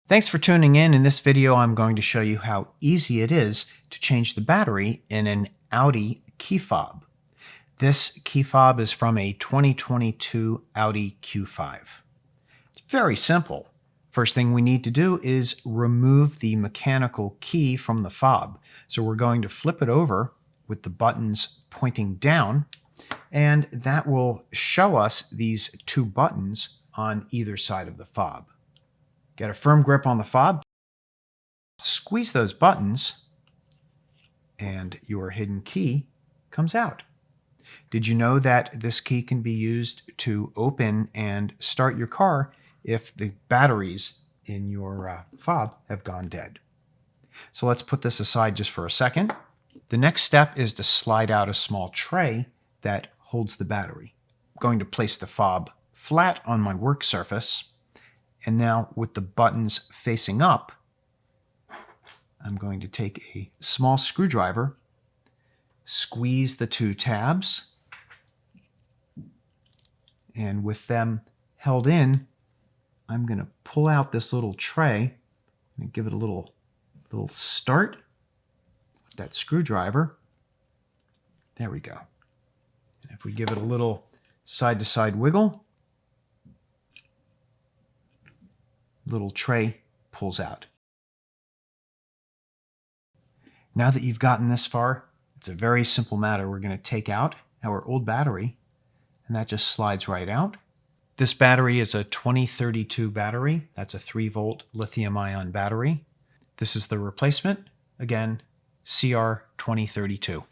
Thanks for tuning in. In this video, I'm going to show you how easy it is to change the battery in an Audi key fob. This key fob is from a 2022 Audi Q5. It's very simple. First thing we need to do is remove the mechanical key from the fob. So we're going to flip it over with the buttons pointing down, and that will show us these two buttons on either side of the fob. Get a firm grip on the fob, squeeze those buttons, and your hidden key comes out. Did you know that this key can be used to open and start your car if the batteries in your fob have gone dead? So let's put this aside just for a second. The next step is to slide out a small tray that holds the battery. I'm going to place the fob flat on my work surface. And now with the buttons facing up, I'm going to take a small screwdriver, squeeze the two tabs, and with them held in, I'm going to pull out this little tray and give it a little start with that screwdriver. There we go. And if we give it a little side-to-side wiggle, little tray pulls out. Now that you've gotten this far, it's a very simple matter. We're going to take out our old battery, and that just slides right out. This battery is a 2032 battery. That's a 3-volt lithium-ion battery. This is the replacement, again, CR2032.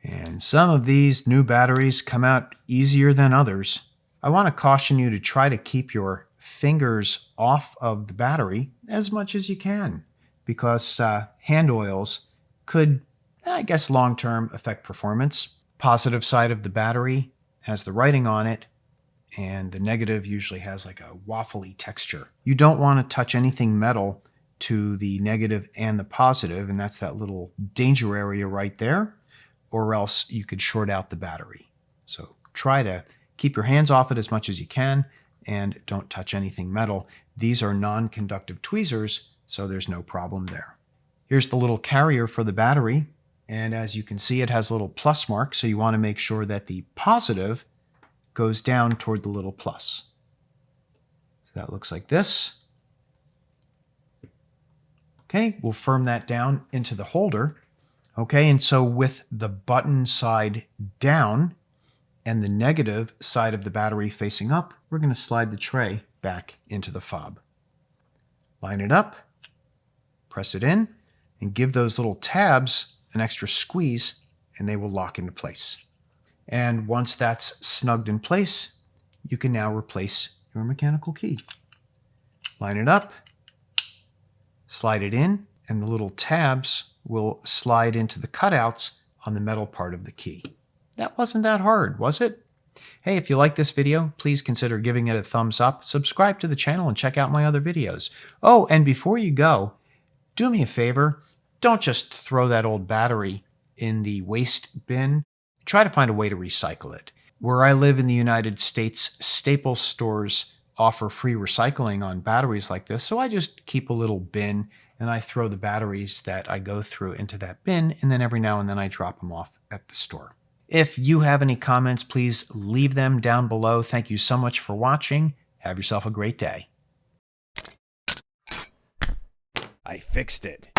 And some of these new batteries come out easier than others. I want to caution you to try to keep your fingers off of the battery as much as you can, because hand oils could, I guess, long-term affect performance. Positive side of the battery has the writing on it, and the negative usually has like a waffly texture. You don't want to touch anything metal to the negative and the positive, and that's that little danger area right there, or else you could short out the battery. So try to keep your hands off it as much as you can, and don't touch anything metal. These are non-conductive tweezers, so there's no problem there. Here's the little carrier for the battery, and as you can see, it has a little plus mark, so you want to make sure that the positive goes down toward the little plus. So that looks like this. Okay, we'll firm that down into the holder. Okay, and so with the button side down and the negative side of the battery facing up, we're going to slide the tray back into the fob. Line it up, press it in, and give those little tabs an extra squeeze, and they will lock into place. And once that's snugged in place, you can now replace your mechanical key. Line it up, slide it in, and the little tabs will slide into the cutouts on the metal part of the key. That wasn't that hard, was it? Hey, if you like this video, please consider giving it a thumbs up, subscribe to the channel, and check out my other videos. Oh, and before you go, do me a favor, don't just throw that old battery in the waste bin. Try to find a way to recycle it. Where I live in the United States, Staples stores offer free recycling on batteries like this, so I just keep a little bin and I throw the batteries that I go through into that bin, and then every now and then I drop them off at the store. If you have any comments, please leave them down below. Thank you so much for watching. Have yourself a great day. I fixed it.